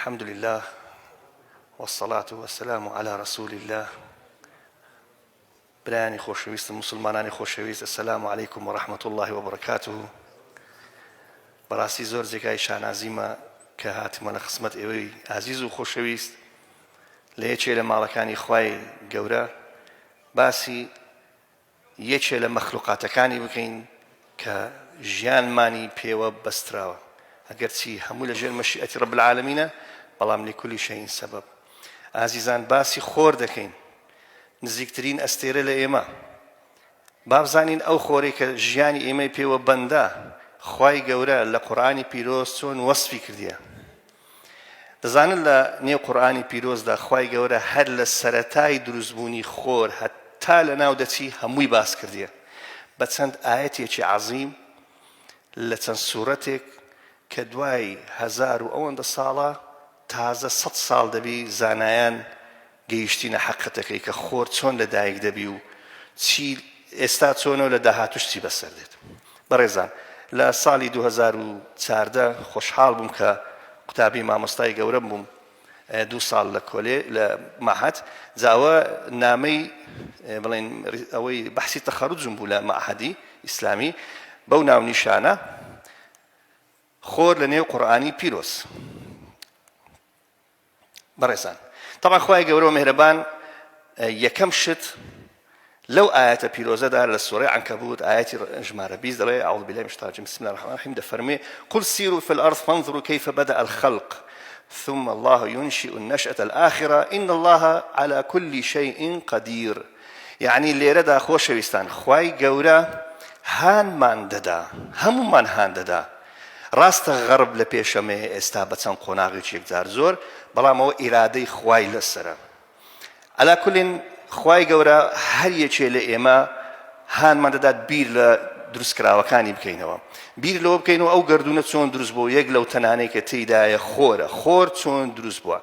الحمد لله والصلاة والسلام على رسول الله. براني خوشويست مسلماناني خوشويست، السلام عليكم ورحمة الله وبركاته. براسي زور زكاي شانازيما كهاتمنا خصمت اوي عزيز وخوشويست ليچه لمالكاني خواي گورا باسي يچه لمخلوقاتكاني بكين كجيان ماني بيوا بستراوه اگرچی هەموو لەژێر مەشیئەتی رب العالمینە بەڵام لكل شيء سبب. ئازیزان باسی خۆر دەکەین، نزیکترین ئەستێرە لە ئێمە بابزانین ئەو خۆرەی کە ژیانی ئێمەی پێوە بەندە خوای گەورە لە قورئانی پیرۆز چۆن وەسفی کردیە. دەزانن لە نێو قورئانی پیرۆزدا خوای گەورە هەر لە سەرەتای دروستبوونی خۆر هەتا لە ناو دەچی هەمووی باس کردیە بە چەند ئاەتێکی عەزیم لە چەند سوورەتێک کە دوای 1000 و ئەوەندە ساڵە تازە 100 ساڵ دەبی زانایان گەیشتینە حەقیقەتەکەی کە خۆر چۆن لەدایک دەبی و چی ئێستا چۆنەوە لە داهاتووش چی بەسەر دێت. بەڕێزان لە ساڵی 2014 خۆشحاڵ بووم کە قوتابی مامۆستای گەورەم بووم 2 ساڵ لە کۆلێ لە مەعهەد جاوە نامەی بڵێن ئەوەی بەحسی تەخەڕوجم بوو لە مەعهەدی ئیسلامی بەو ناونیشانە خۆر لە نێو قورئانی پیرۆز. بەڕێزان طبعا خوای گەورە و مهرەبان یەکەم شت لەو ئاەتە پیرۆزەدا لە سوورەی عنکەبوت ئاەتی ژمارە 20 دەڵێ ئەعوذ بالله من الشیطان الرجیم بسم الله الرحمن الرحیم دەفەرمێ قل سیروا في الأرض فانظروا كيف بدأ الخلق ثم الله ينشئ النشأة الآخرة إن الله على كل شيء قدير. يعني لێرەدا خۆشەویستان خوای گەورە هانمان دەدا، هەموومان هان دەدا. ڕاستە غەرب لە پێشەمێ ئێستا بە چەند قۆناغێکی یەکجار زۆر، بەڵام ئەوە ئیرادەی خوای لەسەرە. ئەلا کولین خوای گەورە هەر یەکێ لە ئێمە هانمان دەدات بیر لە دروستکراوەکانی بکەینەوە، بیر لەوە بکەینەوە ئەو گەردونە چۆن دروست بووە. یەک لەو تەنانەی کە تێیدایە خۆرە، خۆر چۆن دروست بووە.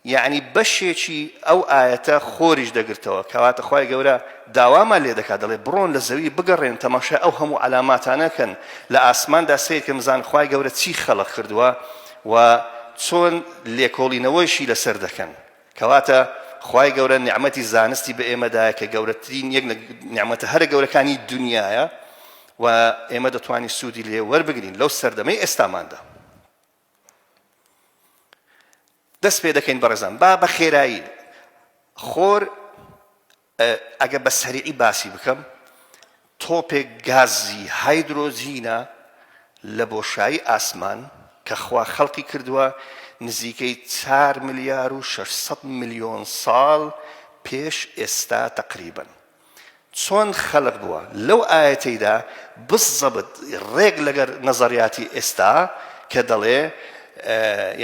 یعنی بەشێکی ئەو ئاەتە خۆریش دەگرتەوە کەواتە خوای گەورە داوامان لێ دەکات دەڵێ بڕۆن لە زەوی بگەڕێن تەماشای ئەو هەموو علاماتانەکەن لە ئاسماندا سیر کە بزان خوای گەورە چی خەڵق کردووە و چۆن لێکۆڵینەوەیشی لەسەر دەکەن. کەواتە خوای گەورە نیعمەتی زانستی بە ئێمەدایە کە گەورەترین یەک لە نیعمەتە هەرە گەورەکانی دنیایە و ئێمە دەتوانین سوودی لێ وەربگرین لەو سەردەمەی ئێستاماندا. دەست پێ دەکەین بەڕێزان با بە خێرایی خۆر ئەگە بە سەریعی باسی بکەم تۆپێک گازی هایدرۆجینە لە بۆشایی ئاسمان کە خوا خەڵقی کردووە نزیکەی 4 ملیار و 600 ملیۆن ساڵ پێش ئێستا تقریبا. چۆن خەلق بووە لەو ئاەتەیدا بزەبت ڕێک لەگەر نەزەریاتی ئێستا کە دەڵێ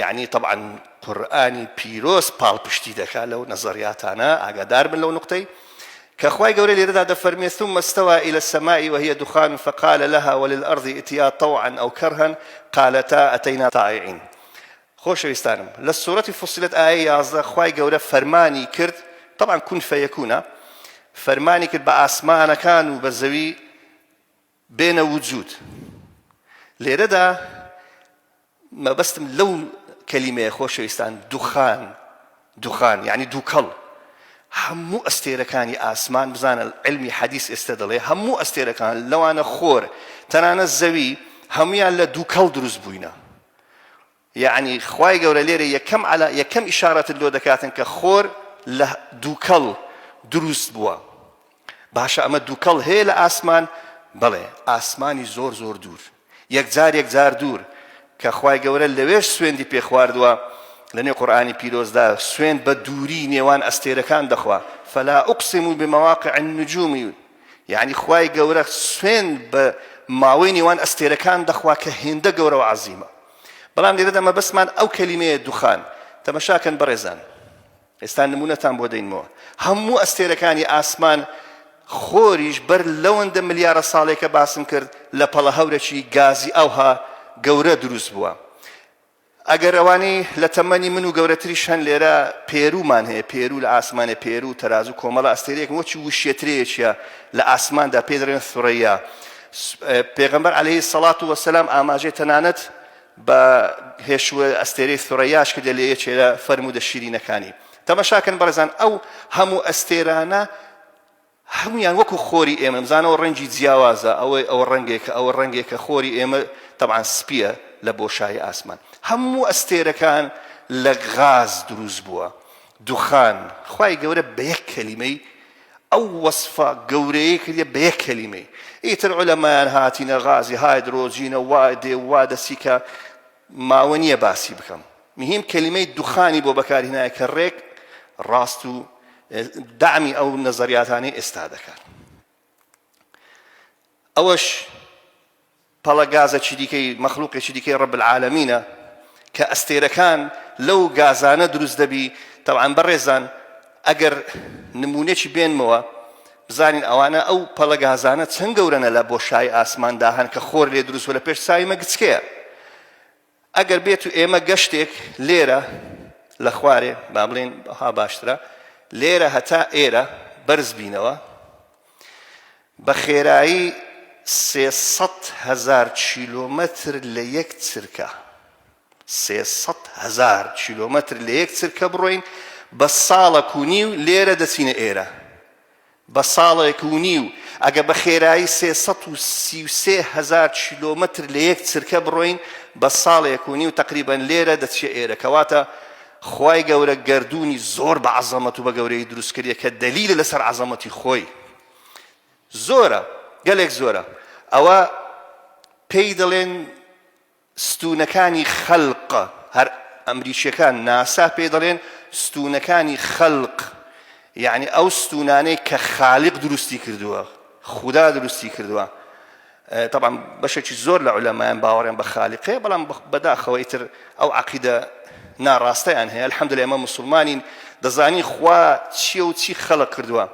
يعني طبعا قرآني بيروس بالبشتي دكا لو نظرياتنا أقدار من لو نقطي كأخوي قولي لي ردا دفرمي ثم استوى إلى السماء وهي دخان فقال لها وللأرض ائتيا طوعا أو كرها قالتا أتينا طائعين. خوش ويستانم للسورة فصلت آية أصدق أخوي قولي فرماني كرد طبعا كن فيكون فرماني كرد بأسماء كانوا بزوي بين وجود لردا ما بستم لو كلمة خوشويستان دخان يعني دوكل همو استيركاني آسمان بزان العلمي حديث استدلي همو استيركان لو أنا خور تنانا الزوي هميان لدوكل دروز بوينا. يعني خواي قولة ليري يكم إشارة اللو دكاتن كخور له دوكل دروز بوا باشا أما دوكل هي لآسمان بله آسماني زور دور يكزار دور كخواي گەورە لەوێش سوێندی پێ خواردووە لە نێو قورئانی پیرۆزدا سوێند بە دووری نێوان ئەستێرەکان دەخوا فلا أقسم بمواقع النجوم. يعني خواي گەورە سوێند بە ماوەی نێوان ئەستێرەکان دەخوا کە هێندە گەورە و عەزیمە. بەڵام لێرەدا مەبەستمان ئەو کەلیمەیە دوخان. تەماشاکەن بەڕێزان ئێستا نمونەتان بۆ دەینەوە هەموو ئەستێرەکانی ئاسمان خۆریش بەر لەوەندە ملیارە ساڵێکە باسم کرد لە پەڵە هەورێکی گازی ئەوها گەورە دروست بووە. ئەگەر ئەوانەی لە تەمەنی من و گەورەتریش هەن لێرە پێرومان هەیە، پێرو لە ئاسمانە پێرو تەراز و کۆمەڵە ئەستێرەیەک وەکی وشێترەیەکیە لە ئاسماندا پێ دەڵێن ثورەیا. پێغەمبەر عەلەیهی سەڵات وەسەلام ئاماژەی تەنانەت بە هێشوە ئەستێرەی ثورەیاش کردێ لە یەکێ لە فەرموودە شیرینەکانی. تەماشاکەن بەڕێزان، ئەو هەموو ئەستێرانە هەمویان وەکو خۆری ئێمە، بزانەوە ڕەنگی جیاوازە، ئەوە ڕەنگێکە، ئەوە ڕەنگێکە، خۆری ئێمە تەبعاً سپیە لە بۆشایی ئاسمان. هەموو ئەستێرەکان لە غاز دروست بووە، دوخان. خوای گەورە بە یەک کەلیمەی ئەو وەسفە گەورەیە کردێ بە یەک کەلیمەی. ئیتر عولەمایان هاتینە غازی هایدرۆجینە وا دێ وا دەسی کە ماوە نییە باسی بکەم. مهم کەلیمەی دوخانی بۆ بەکارهێنایە کە ڕێک ڕاست و دعمی ئەو نەزەریاتانەی ئێستا دەکات. ئەوەش پەڵە گازێکی دیکەی مەخلووقێکی دیکەی ڕەب العالەمینە کە ئەستێرەکان لەو گازانە دروست دەبی. تەبعاً بەڕێزان ئەگەر نمونێکی بێنمەوە بزانین ئەوانە ئەو پەڵە گازانە چەند گەورەنە لە بۆشایی ئاسماندا هەن کە خۆر لێ دروست و لە پێش ساوی مەگچکەیە. ئەگەر بێت و ئێمە گەشتێک لێرە لە خوارێ با بڵێن ها باشترە لێرە هەتا ئێرە بەرز بینەوە بە خێرایی 300,000 کیلۆمەتر لە یەک چرکە 300,000 کیلۆمەتر لە یەک چرکە بڕۆین بە ساڵێک و نیو لێرە دەچینە ئێرە بە ساڵێک و نیو. ئەگە بە خێرایی 333,000 کیلۆمەتر لە یەک چرکە بڕۆین بە ساڵێک و نیو تقریبەن لێرە دەچێ ئێرە. کەواتە خوای گەورە گەردوونی زۆر بە عەزەمەت و بە گەورەی دروست کردیە کە دەلیلە لەسەر عەزەمەتی خۆی. زۆرە، گەلێک زۆرە. ئەوە پێی دەڵێن ستوونەکانی خەلق، هەر ئەمریکیەکان ناسا پێی دەڵێن ستوونەکانی خەلق، یعنی ئەو ستوونانەی کە خالق دروستی کردووە، خودا دروستی کردووە. طبعا بەشێکی زۆر لە عولەمایان باوەڕیان بە خالقەیە، بەڵام بەداخەوە ئیتر ئەو عەقیدە ناڕاستەیان هەیە. الحەمدولillah ئێمە موسڵمانین دەزانین خوا چییە و چی خەڵق کردووە.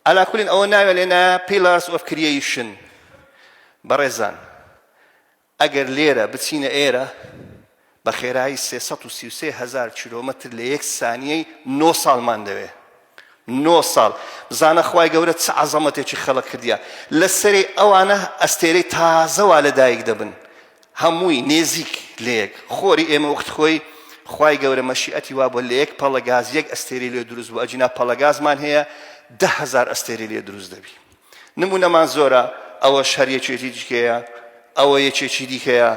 ئەلا کولین ئەوە ناوێت لێنە pillars of creation. بەڕێزان ئەگەر لێرە بچینە ئێرە بە خێرایی 333,000 کیلۆمەتر لە یەک سانیەی 9 ساڵمان دەوێت. 9 ساڵ. بزانە خوای گەورە چه عەزەمەتێکی خەڵق کردیە. لەسەرێ ئەوانە ئەستێرەی تازەوا لەدایک دەبن، هەمووی نێزیک لە یەک. خۆری ئێمە وەخت خۆی خوای گەورە مەشیئەتی وا بۆ لە یەک پەڵە گاز یەک ئەستێرەی لێ دروست بوو. ئەجینا پەڵە گازمان هەیە 10,000 ئەستێرەی لێ دروست دەبی. نمونەمان زۆرە، ئەوە هەر یەکێکی دیکەیە، ئەوە یەکێکی دیکەیە.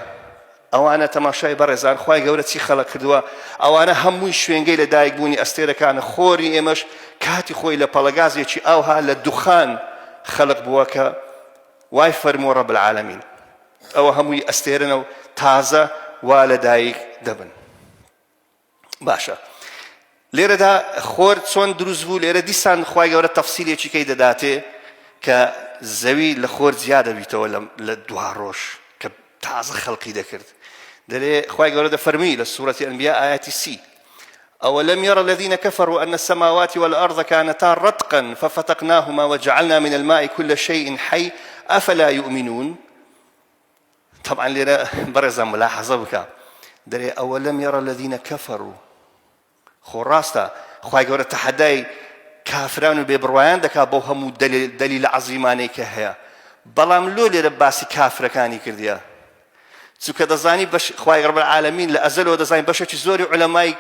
ئەوانە تەماشای بەڕێزان خوای گەورە چی خەڵق کردووە. ئەوانە هەمووی شوێنگەی لە دایک بوونی ئەستێرەکانە. خۆری ئێمەش کاتی خۆی لە پەڵە گازێکی ئاوها لە دوخان خەڵق بووە کە وای فەرمووە ڕەب العالەمین. ئەوە هەمووی ئەستێرنە و تازە وا لە دایک دەبن. باشە، لێرەدا خۆر چۆن دروست بوو؟ لێرە دیسان خوای گەورە تەفسیلێکی کەی دەداتێ کە زەوی لە خۆر جیا دەبیتەوە لە دوا ڕۆژ کە تازە خەڵقی دەکرد. دەرێ خوای گەورە دەفەرمی لە سوورەتی ئەنبیا ئاەتی 30: أولم ير الذين كفروا أن السماوات والأرض كانتا رتقا ففتقناهما وجعلنا من الماء كل شيء حي أفلا يؤمنون. طبعا لنا برزا ملاحظة بك دري أولم ير الذين كفروا خراستا خواهي قولة تحداي كافران ببروان دكا بوهمو دليل عظيماني كهيا بلام لولي رباسي كافر كاني كرديا چونکە دەزانی خوای رب العالمین لە ئەزەلەوە دەزانی بەشێکی زۆری عولەمای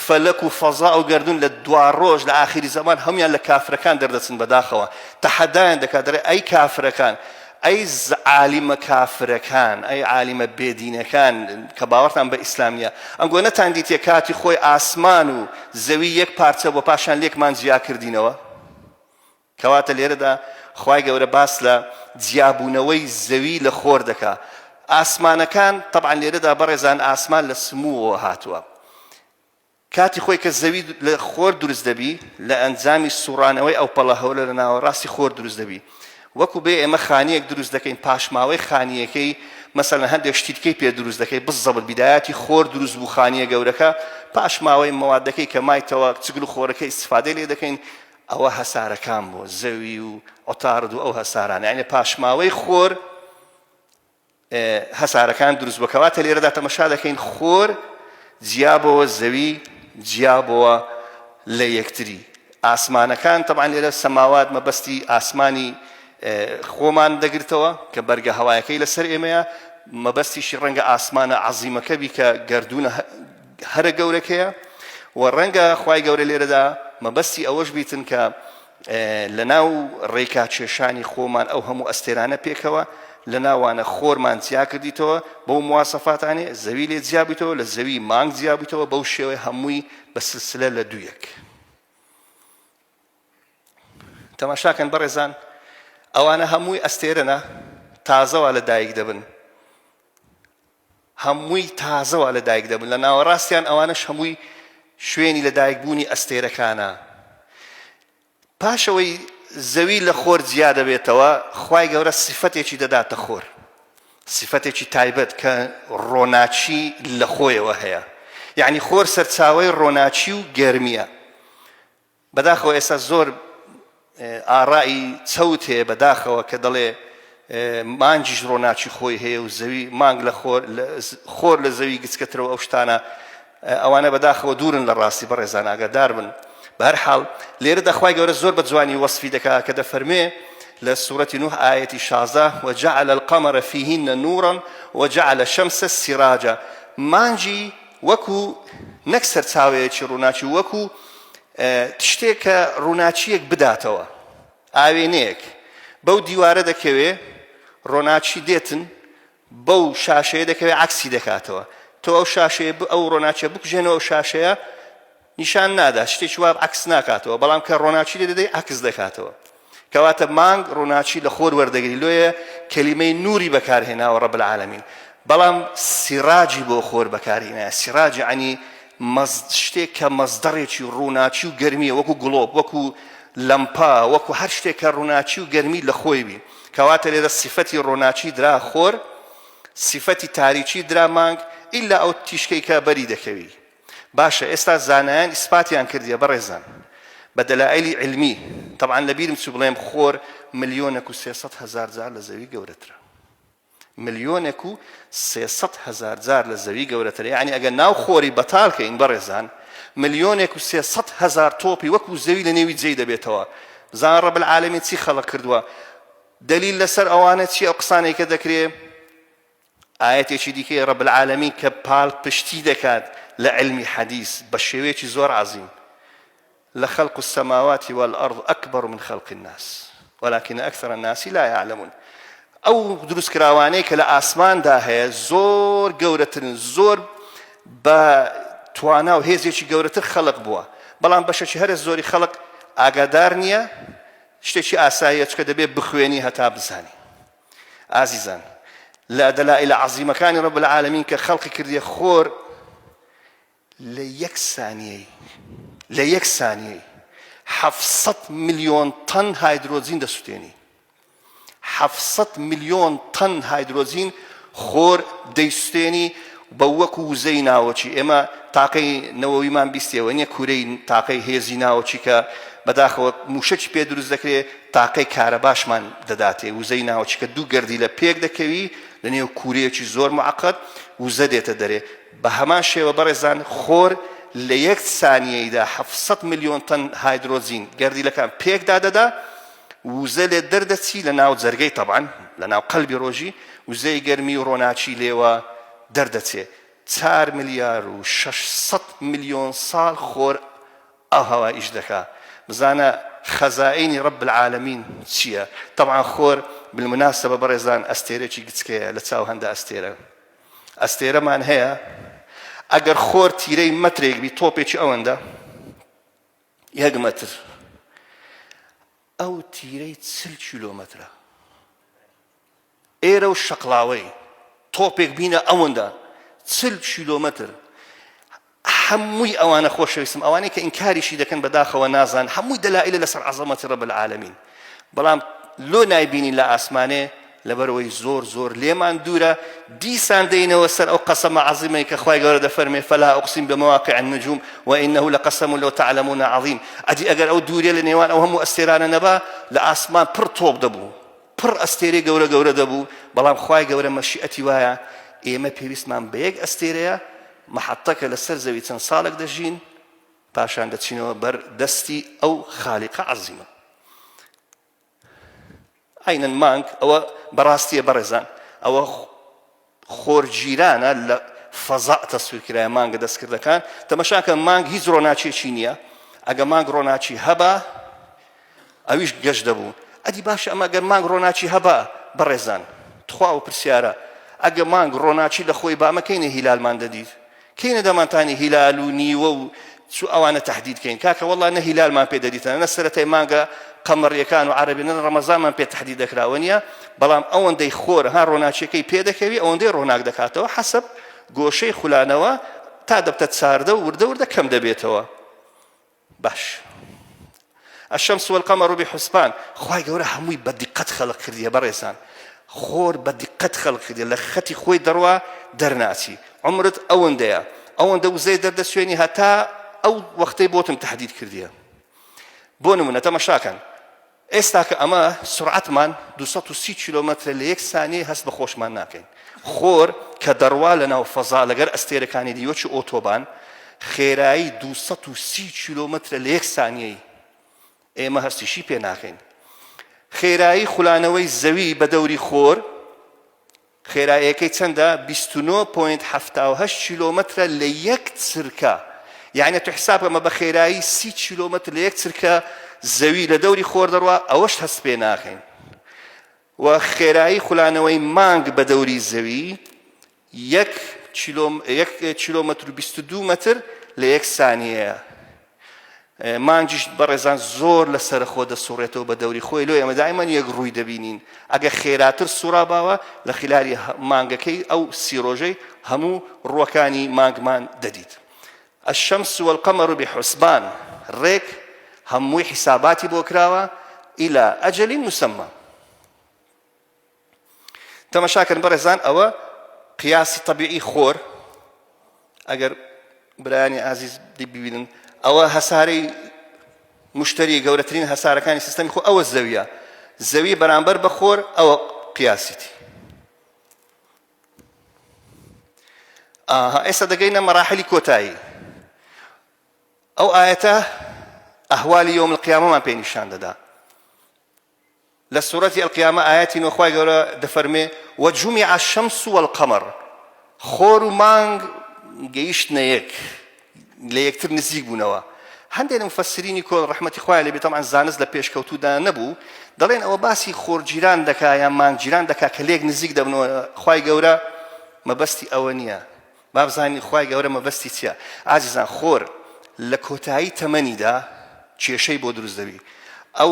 فەلەک و فەزا و گەردون لە دوا ڕۆژ لە ئاخری زەمان هەمویان لە کافرەکان دەردەچن بەداخەوە. تەحەدایان دەکات دەڵێ ئەی کافرەکان، ئەی عالیمە کافرەکان، ئەی عالیمە بێدینەکان کە باوەڕتان بە ئیسلام نییە، ئەم گۆ نەتان دیتە کاتی خۆی ئاسمان و زەوی یەک پارچە بۆ پاشان لێکمان جیا کردینەوە. کەواتە لێرەدا خوای گەورە باس لە جیابوونەوەی زەوی لە خۆر دەکات. ئاسمانەکان طبعا لێرەدا بەڕێزان ئاسمان لە سمووەوە هاتووە. کاتی خۆی کە زەوی لە خۆر دروست دەبی لە ئەنجامی سوڕانەوەی ئەو پەڵە هەولە لە ناوەڕاستی خۆر دروست دەبی. وەکو بێ ئێمە خانیەک دروست دەکەین، پاشماوەی خانیەکەی مەسەڵەن هەندێک شتیتکەی پێ دروست دەکەی بزەبت بیدایەتی خۆر دروست بوو خانیە گەورەکە، پاشماوەی مەوادەکەی کە مایتەوە چگل و خۆرەکەی ئیستیفادەی لێ دەکەین، ئەوە هەسارەکان بۆ زەوی و ئۆتارد و ئەو هەسارانە، یعنی پاشماوەی خۆر هەسارەکان دروست بکەواتە لێرەدا تەمەشا دەکەین خۆر جیابەوە زەوی جیابەوە لە یەکتری. ئاسمانەکان طبعا لێرە سەماوات مەبەستی ئاسمانی خۆمان دەگرتەوە کە بەرگە هەوایەکەی لەسەر ئێمەیە، مەبەستیشی ڕەنگە ئاسمانە عەزیمەکە بی کە گەردوونە هەرە گەورەکەیە و ڕەنگە خوای گەورە لێرەدا مەبەستی ئەوەش بیتن کە لە ناو ڕێکا کێشانی خۆمان ئەو هەموو ئەستێرانە پێکەوە لە ناوانە خۆرمان جیا کردیتەوە بەو مواسەفاتانێ زەوی لێ جیا بیتەوە لە زەوی مانگ جیا بیتەوە بەو شێوەیە هەمووی بە سلسلە لە دوویەک. تەماشاکەن بەڕێزان ئەوانە هەمووی ئەستێرەنە تازەوە لە دایک دەبن، هەمووی تازەوە لە دایک دەبن، لە ناوەڕاستیان ئەوانەش هەمووی شوێنی لە دایکبوونی ئەستێرەکانە. پاشەوەی زەوی لە خۆر جیا دەبێتەوە خوای گەورە سیفەتێکی دەداتە خۆر، سیفەتێکی تایبەت کە ڕۆناچی لە خۆیەوە هەیە. یعنی خۆر سەرچاوەی ڕۆناچی و گەرمیە. بەداخەوە ئێستا زۆر ئاڕایی چەوت هەیە بەداخەوە کە دەڵێ مانجیش ڕۆناچی خۆی هەیە و زەوی مانگ لە خۆر لە زەوی گچکەترەوە ئەو شتانە ئەوانە بەداخەوە دوورن لە ڕاستی بەڕێزان ئاگادار بن. بەهەرحاڵ لێرەدا خوای گەورە زۆر بە جوانی وەصفی دەکات کە دەفەرمێ لە سوورەتی نوح ئایەتی 16 وجعل القمر فيهن نورا وجعل الشمس سراجا. مانجی وەکو نەک سەرچاوەیەکی ڕووناچی وەکو تشتێک کە ڕووناچیەک بداتەوە ئاوێنەیەک بەو دیوارە دەکەوێ ڕۆناچی دێتن بەو شاشەیە دەکەوێ عەکسی دەکاتەوە تۆ ئەو شاشەیە ئەو ڕۆناچیە بکوژێنەوە ئەو شاشەیە نیشان نادا شتێکی وا عەکس ناکاتەوە بەڵام کە ڕۆناچی لێ دەدەی عەکس دەکاتەوە. کەواتە مانگ ڕووناچی لە خۆر وەردەگری لۆیە کەلیمەی نووری بەکارهێناوە ڕەب العالەمین. بەڵام سیراجی بۆ خۆر بەکارهێنایە. سیراج یعنی شتێک کە مەزدەڕێکی ڕووناچی و گەرمیە وەکو گڵۆب وەکو لەمپا وەکو هەر شتێک کە ڕووناچی و گەرمی لە خۆی بی. کەواتە لێرە سیفەتی ڕۆناچی درا خۆر، سیفەتی تاریکی درا مانگ ئیلا ئەو تیشکەی کە بەری دەکەوی. باشە ئێستا زانایان ئیسپاتیان کردیە بەڕێزان بە دەلائیلی علمی. طبعا لەبیرم چوو بڵێم خۆر 1,300,000 جار لە زەوی گەورەترە. 1,300,000 جار لە زەوی گەورەترە. یعنی ئەگەر ناو خۆری بەتاڵکەین بەڕێزان 1,300,000 تۆپی وەکو زەوی لە نێوی جێی دەبێتەوە. زان ڕەب العالەمین چی خەڵق کردووە؟ دلیل لەسەر ئەوانە چی؟ ئەو قسانەی کە دەکرێ ئاەتێکی دیکەی ڕەب العالەمین کە پاڵ پشتی دەکات لە علمی حەدیث بە شێوەیەکی زۆر عەزیم. لخلق السماوات والأرض أكبر من خلق الناس ولكن أكثر الناس لا يعلمون. أو دروس كراواني كلا آسمان دا هي زور قورتن زور بتوانا وهيزيشي قورتر خلق بوا بلان بشا هر الزوري خلق ئاگادارنیە شتێکی ئاساییەچکە دەبێت بخوێنی هەتا بزانی. ئازیزان لە دەلائیل عەزیمەکانی ڕەب العالەمین کە خەڵقی کردیە خۆر لە یەک سانیەی 700 ملیۆن تەن هایدرۆجین دەسوتێنی. 700 ملیۆن تەن هایدرۆجین خۆر دەیسوتێنی بە وەکو وزەی ناوەچی. ئێمە تاقەی نەوەویمان بیستیەوە نییە کوورەی تاقەی هێزی ناوەچی کە بەداخەوە موشەی پێ دروست دەکرێت تاقەی کارەباشمان دەداتێ وزەی ناوەچی کە دوو گەردی لە پێک دەکەوی لە نێو کوورەیەکی زۆر معقەد وزە دێتە دەرێ. بە هەمان شێوە بەڕێزان خۆر لە یەک سانیەیدا 700 ملیۆن تەن هایدرۆجین گەردیلەکان پێکدا دەدا وزە لێ دەردەچی لە ناو جەرگەی طبعاً لە ناو قەلبی ڕۆژی وزەی گەرمی و ڕۆناچی لێوە دەردەچێ. 4 ملیار و 600 ملیۆن ساڵ خۆر ئەو هەوا ئیش دەکا. بزانە خەزائینی ڕەب العالەمین چییە؟ طبعاً خۆر بالمناسبە بەڕێزان ئەستێرەی گچکەیە لە چاو هەندە ئەستێرەمان هەیە. ئەگەر خۆر تیرەی مەترێک بی تۆپێکی ئەوەندە 1 مەتر ئەو تیرەی 40 کیلۆمەترە. ئێرە و شەقڵاوەی تۆپێک بینە ئەوەندە 40 کیلۆمەتر. هەمووی ئەوانە خۆشەویستم ئەوانەی کە ئینکاریشی دەکەن بەداخەوە نازان هەمووی دەلائیلە لەسەر عەزەمەتی ڕەب العالەمین. بەڵام لۆ نایبینی لە ئاسمانێ لەبەرەوەی زۆر لێمان دوورە دیسان دەینەوە سەر ئەو قەسەمە عەزیمەی کە خوای گەورە دەفەرمێ فەلا ئوقسیم بمەواقع النجوم وإنه لقسم لو تعلمون عظیم. ئەدی ئەگەر ئەو دوورێ لە نێوان ئەو هەموو ئەستێرانە نەبا لە ئاسمان پڕ تۆپ دەبوو پڕ ئەستێرەی گەورە دەبوو. بەڵام خوای گەورە مەشیئەتی وایە ئێمە پێویستمان بە یەک ئەستێرەیە محەتەکە لەسەر زەوی چەند ساڵێک دەژین پاشان دەچینەوە بەر دەستی ئەو خاڵقە عەزیمە. ئاینەن مانگ ئەوە بەڕاستیە بەڕێزان ئەوە خۆرگیرانە لە فەزا تەسویرکرایە مانگە دەستکردەکان تەماشاکە مانگ هیچ ڕۆناچێکی نییە ئەگە مانگ ڕۆناچی هەبا ئەویش گەشت دەبوو ئەدی باشە ئەمە گەر مانگ ڕۆناچی هەبا بەڕێزان تخوا و پرسیارە ئەگە مانگ ڕۆناچی لە خۆی بامە کەینە هیلالمان دەدیت کەینە دەمانتانی هیلال و نیوە و چوو ئەوانە تەحدیدکەین کاکە وەڵا نە هیلالمان پێ دەدیتەنە نە سەرەتای مانگە قەمەڕیەکان و عەرەبی نە ڕەمەزانمان پێ تەحدید دەکراوە نییە بەڵام ئەوەندەی خۆر ها ڕۆناچیەکەی پێ دەکەوی ئەوەندەی ڕۆناک دەکاتەوە حەسەب گۆشەی خولانەوە تا دەبتە چاردە و وردە وردە کەم دەبێتەوە باش الشمس والقمر بحسبان خوای گەورە هەمووی بە دیقەت خەڵق کردیە بەڕێزان خۆر بە دیقەت خەڵق کردیە لە خەتی خۆی دەڕوا دەرناچی عمرت ئەوەندەیە ئەوەندە وزەی دەردەسوێنی هەتا ئەو وەختەی بۆتم تەحدید کردیە بۆ نمونە تەماشاکەن ئێستا کە ئەمە سرعەتمان 230 کیلۆمەتر لە یەک سانیە هەست بە خۆشمان ناکەین خۆر کە دەڕوا لەناو فەزا لەگەر ئەستێرەکانی دیوەچی ئۆتۆبان خێرایی 230 کیلۆمەتر لە یەک سانیەی ئێمە هەستیشی پێ ناکەین خێرایی خولانەوەی زەوی بە دەوری خۆر خێراییەکەی چەندە 29.78 کیلۆمەترە لە یەک چرکە یعنی تو حساب ئەمە بە خێرایی 30 کیلۆمەتر لە یەک چرکە زەوی لە دەوری خۆر دەڕوا ئەوەش هەست پێ ناکەین و خێرایی خولانەوەی مانگ بە دەوری زەوی 1 کیلۆمەتر و 22 متر لە یەک سانیەیە مانگیش بەڕێزان زۆر لە سەرخۆ دەسوڕێتەوە بە دەوری خۆی لۆ ئێمە دائیمەن یەک ڕووی دەبینین ئەگە خێراتر سوڕاباوە لە خلالی مانگەکەی ئەو سی ڕۆژەی هەموو ڕووەکانی مانگمان دەدیت الشمس والقمر بحسبان ڕێک هەمووی حساباتی بۆ کراوە إلى أجل مسمى تەماشاکەن بەڕێزان ئەوە قیاسی طبیعی خۆر ئەگەر برایانی ئازیز ببینن ئەوە هەسارەی مشتری گەورەترین هەسارەکانی سیستەمی خۆ ئەوە زەویە زەوی بەرامبەر بە خۆر ئەوە قیاسیتی ئێستا دەگەینە مەراحلی کۆتایی ئەو ئاەتە ئەهوالی یۆم القیامەمان پێی نیشان دەدا لە سوورەتی القیامە ئاەتی نۆخوای گەورە دەفەرمێ وجمع الشمس والقمر خۆر و مانگ گەیشتنە یەک لە یەکتر نزیک بوونەوە هەندێک مفەسرینی کۆڵ ڕەحمەتی خوای لێبێ تەمەعاً زانست لە پێشکەوتوودا نەبوو دەڵێن ئەوە باسی خۆرگیران دەکا یان مانگگیران دەکا کە لێک نزیک دەبنەوە خوای گەورە مەبەستی ئەوە نییە با بزانین خوای گەورە مەبەستی چییە ئازیزان خۆر لە کۆتایی تەمەنیدا کێشەی بۆ دروست دەبی ئەو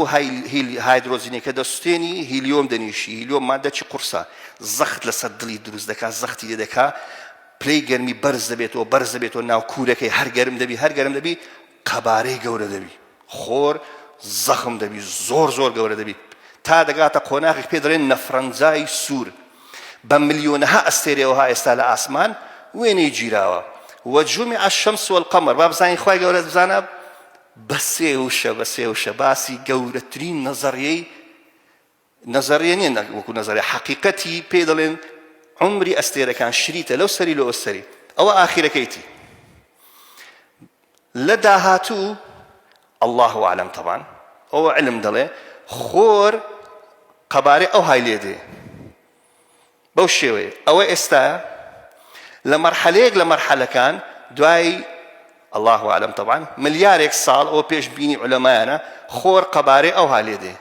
هایدرۆزینێکە دەسوستێنی هیلیۆم دەنیشی هیلیۆم مادەی قورسە زەخت لەسەر دڵی دروست دەکا زەختی لێ دەکا پلەی گەرمی بەرز دەبێتەوە ناو کوورەکەی هەر گەرم دەبی قەبارەی گەورە دەبی خۆر زەخم دەبی زۆر گەورە دەبی تا دەگاتە قۆناغێک پێ دەڵێن نەفرەنجای سوور بە ملیۆنەها ئەستێرەوەها ئێستا لە ئاسمان وێنەی گیراوە وجمع الشمس والقمر با بزانین خوای گەورە بزانە بە سێ وشە باسی گەورەترین نەزەریە نیە وەکو نەزەریە حەقیقەتی پێ دەڵێن عمری ئەستێرەکان شریتە لەو سەری لەوە سەری ئەوە ئاخیرەکەیتی لە داهاتوو الله أعلم طبعا ئەوە علم دەڵێ خۆر قەبارەی ئەو های لێ دێ بەو شێوەیە ئەوە ئێستا لە مەرحەلەیەک لە مەرحەلەکان دوای الله أعلم طبعا ملیارێک ساڵ ئەوە پێشبینی عولەمایانە خۆر قەبارەی ئەو های لێ دێ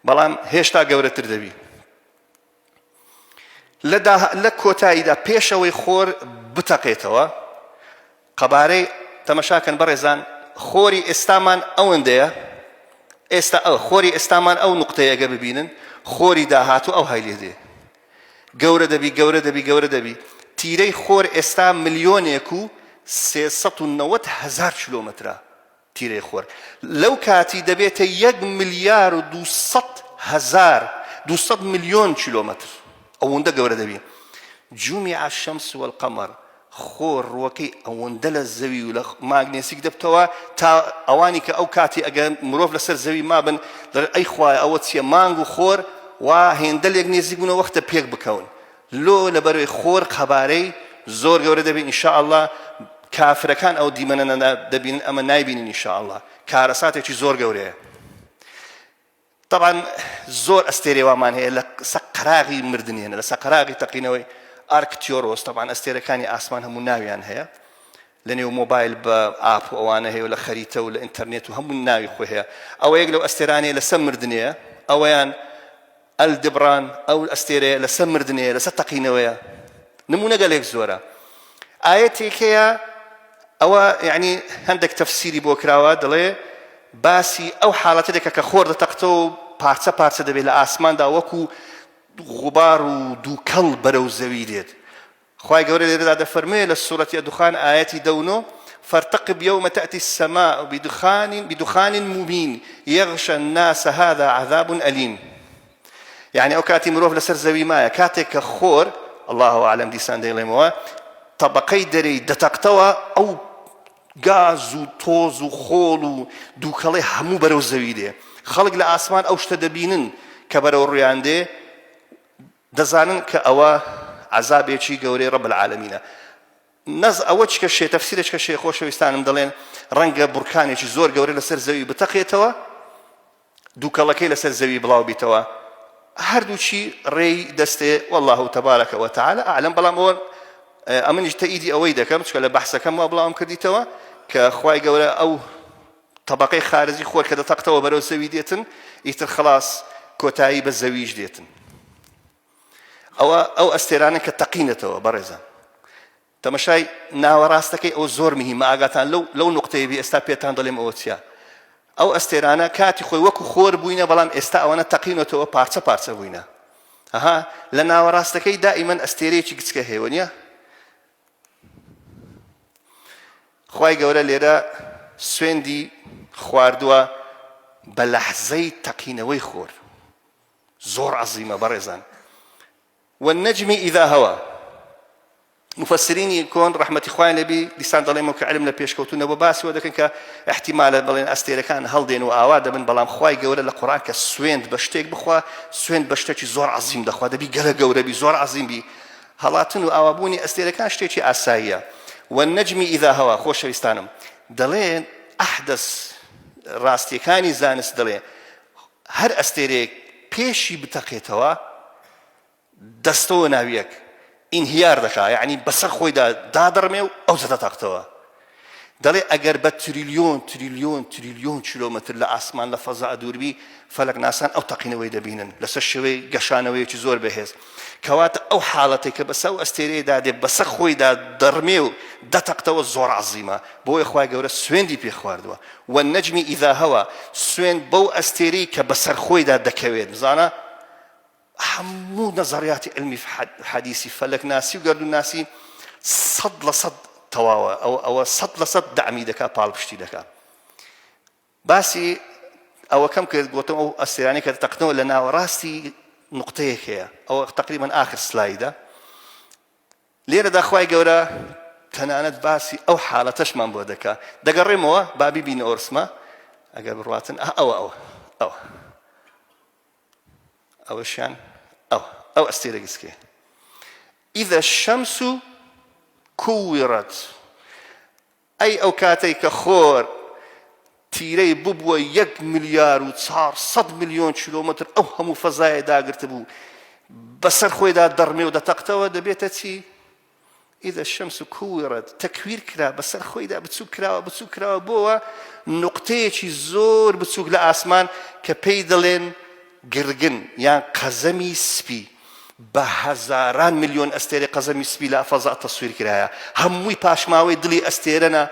بەڵام هێشتا گەورەتر دەبی لە کۆتاییدا پێشەوەی خۆر بتەقێتەوە قەبارەی تەمەشاکەن بەڕێزان خۆری ئێستامان ئەوەندەیە ئێستا خۆری ئێستامان ئەو نوقتەیە ئەگە ببینن خۆری داهاتوو ئەو های لێ دێ گەورە دەبی تیرەی خۆر ئێستا 1,390,000 کیلۆمەترە تیرەی خۆر لەو کاتی دەبێتە 1,200,000,000 کیلۆمەتر ئەوەندە گەورە دەبی جمع الشمس والقمر خۆر ڕووەکەی ئەوەندە لە زەوی و لە ماگنێسیک دەبتەوە تا ئەوانی کە ئەو کاتی ئەگەر مرۆڤ لەسەر زەوی مابن دەڵێن ئەی خوایە ئەوە چییە مانگ و خۆر وا هێندە لێک نێزیک بوونە وەختە پێک بکەون لۆ لەبەرەوەی خۆر قەبارەی زۆر گەورە دەبێت ئینشاءالله کافرەکان ئەو دیمەنە دەبینن ئەمە نایبینن ئینشاءالله کارەساتێکی زۆر گەورەیە طبعا زۆر ئەستێرەوامان هەیە لە سەقراغی مردنێنە لە سەقراغی تەقینەوەی ئارکتیۆرۆس طبعاً ئەستێرەکانی ئاسمان هەموو ناویان هەیە لە نێو مۆبایل بە ئاپ و ئەوانە هەیە و لە خەریتە و لە ئینتەرنێت و هەموو ناوی خۆی هەیە ئەوە یەک لەو ئەستێرانەیە لەسەر مردنەیە ئەوەیان ئەلدبران ئەو ئەستێرەیە لەسەر مردنەیە لەسەر تەقینەوەیە نمونە گەلێک زۆرە ئاەتێک هەیە ئەوە یعنی هەندێک تەفسیری بۆ کراوە دەڵێ باسی ئەو حاڵەتە دەکە کە خۆر دەتەقتەوە و پارچە پارچە دەبێت لە ئاسماندا وەکو غوبار و دووکەڵ بەرەو زەوی دێت خوای گەورە لێرەدا دەفەرمێ لە سوورەتی الدخان ئاەتی 19 فارتقب يوم تأتي السماء بدخان مبين يغشى الناس هذا عذاب أليم يعني أو كاتي مروف لسر زوي مايا كاتك خور الله أعلم ديسان ديلموا طبقي دري دتقتوا أو غاز و تۆز و خۆڵ و دووکەڵی هەموو بەرەو زەوی دێ خەڵک لە ئاسمان ئەو شتە دەبینن کە بەرەو ڕویان دێ دەزانن کە ئەوە عەزابێکی گەورەی ڕەب العالەمینە نەز ئەوە چکە شێ تەفسیرێک کە شێ خۆشەویستانم دەڵێن ڕەنگە بورکانێکی زۆر گەورەی لەسەر زەوی بتەقێتەوە دووکەڵەکەی لەسەر زەوی بڵاو بیتەوە هەردووچی ڕێی دەستێ والله تبارك وتعالى أعلم بەڵام ئەوە ئەمنیش تەئیدی ئەوەی دەکەم چکە لە بەحسەکەم وا بڵاوم کردیتەوە کە خوای گەورە ئەو طبقەی خارجی خۆر کە دەتەقتەوە بەرەو زەوی دێتن ئیتر خلاص کۆتایی بە زەویش دێتن ئەو ئەستێرانە کە تەقینەتەوە بەڕێزان تەمەشای ناوەڕاستەکەی ئەو زۆر مهمە ئاگاتان لەو نوقتەیە بی ئێستا پێتان دەڵێم ئەوە چییە ئەو ئەستێرانە کاتی خۆی وەکو خۆر بووینە بەڵام ئێستا ئەوانە تەقینەتەوە پارچە پارچە بووینە ئەها لە ناوەڕاستەکەی دائیمەن ئەستێرەیەکی گچکە هەیە نییە خوای گەورە لێرە سوێندی خواردووە بە لەحزەی تەقینەوەی خۆر زۆر عەزیمە بەڕێزان والنجم إذا هوى مفسرینی کۆن ڕەحمەتی خوای لێبی دیسان دەڵێمەوە کە علم لە پێشکەوتونەوە باسیەوە دەکەن کە احتیمالە بڵێن ئەستێرەکان هەڵدێن و ئاوا دەبن بەڵام خوای گەورە لە قورئان کە سوێند بە شتێک بخوا سوێند بە شتێکی زۆر عەزیم دەخوا دەبی گەلە گەورە بی زۆر عەزیم بی هەڵاتن و ئاوابوونی ئەستێرەکان شتێکی ئاساییە والنجم إذا هوى خۆشەویستانم دەڵێن ئەحدەث ڕاستیەکانی زانست دەڵێ هەر ئەستێرەیەک پێشی بتەقێتەوە دەستەوە ناویەک ئینهیار دەکا یعنی بەسەر خۆیدا دادڕمێ و ئەو دەتەقتەوە دەڵێ ئەگەر بە تریلیۆن کیلۆمەتر لە ئاسمان لە فەزا دووربی فەلەک ناسان ئەو تەقینەوەی دەبینن لەسەر شێوەی گەشانەوەیەکی زۆر بەهێز کەواتە ئەو حاڵەتێک کە بەسەر ئەو ئەستێرەیەدا دێ بەسەر خۆیدا دەڕمێ و دەتەقتەوە زۆر عەزیمە بۆیە خوای گەورە سوێندی پێ خواردووە والنەجم ئیذا هەوە سوێند بەو ئەستێرەی کە بەسەر خۆیدا دەکەوێت بزانە هەموو نەزەریاتی علمی حەدیسی فەلەک ناسی و گەردون ناسی 100% تەواوە ئەوە 100% دەعمی دەکا پاڵپشتی دەکا باسی ئەوە کەم کرد گوتم ئەو ئەستێرانەی کە دەتەقنەوە لە ناوەڕاستی نقطەیەک هەیە ئەوە تقریبا آخر سلایدە لێرەدا خوای گەورە تەنانەت باسی ئەو حاڵەتەشمان بۆ دەکا دەگەڕێمەوە با بیبینە ئۆرسمە ئەگەر بڕواتن ئەوە ئەوەشیان ئەو ئەستێرە گچکێ ئیذا الشەمس كورت ئەی ئەو کاتەی کە خۆر تیرەی ببووە 1 ملیار و 400 ملیۆن کیلۆمەتر ئەو هەموو فەزایە داگرتە بوو بەسەر خۆیدا دەڕمێ و دەتەقتەوە دەبێتە چی ئیذا الشەمس كورت تەکویر کرا بەسەر خۆیدا بچوو کراوە بۆەوە نوقتەیەکی زۆر بچووک لە ئاسمان کە پێی دەڵێن گرگن یان قەزەمی سپی بە هەزاران ملیۆن ئەستێرەی قەزەمی سپی لە فەزا تەسویر کرایە هەمووی پاشماوەی دڵی ئەستێرەنە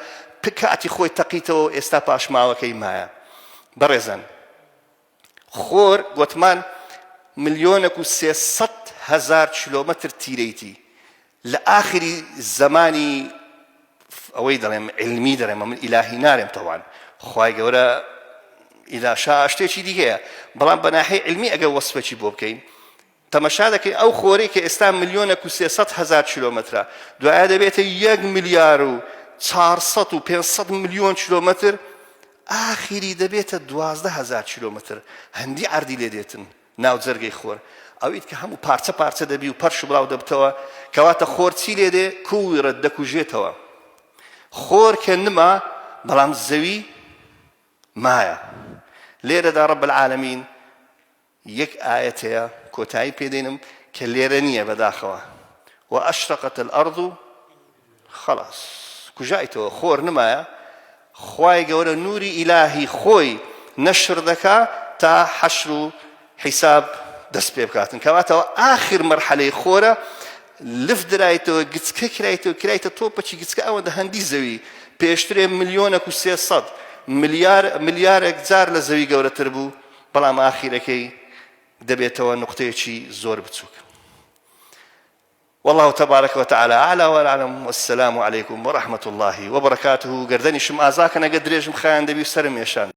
کاتی خۆی تەقیتەوە ئێستا پاشماوەکەی مایە بەڕێزان خۆر گوتمان 1,300,000 کیلۆمەتر تیرەیتی لە ئاخری زمانی ئەوەی دەڵێم علمی دەڵێم من ئیلاهی نارێم تەوان خوای گەورە ئیلا شا شتێکی دیگەیە بەڵام بە ناحەی علمی ئەگەر وەسفێکی بۆ بکەین تەمەشا دەکەین ئەو خۆرەی کە ئێستا 1,300,000 کیلۆمەترە دوایە دەبێتە 1 ملیار و 400 و 500 ملیۆن کیلۆمەتر ئاخری دەبێتە 12,000 کیلۆمەتر هەندی عەردی لێ دێتن ناو جەرگەی خۆر ئەویت کە هەموو پارچە پارچە دەبی و پەرش و بڵاو دەبتەوە کەواتە خۆر چی لێ دێ کوورت دەکوژێتەوە خۆر کە نما بەڵام زەوی مایە لێرەدا ڕەب العالەمین یەک ئاەت هەیە کۆتایی پێدێنم کە لێرە نییە بەداخەوە وأشرقت الأرض خلاص كجايتو خور نمايا خواي قولوا نوري إلهي خوي نشر ذكا تا حشر حساب دست بيبكاتن كواتا آخر مرحلة خورة لف درايتو قتسكا كرايتو توبتشي قتسكا أو ده هندي زوي بيشتري مليونك وسي صد مليار اكزار لزوي قولة تربو بلا ما آخركي دبيتو نقطيتشي زور بتسوك. والله تبارك وتعالى أعلى والأعلم. والسلام عليكم ورحمة الله وبركاته. قردني شم آزاكنا قدريش مخان دبي سرم يشان.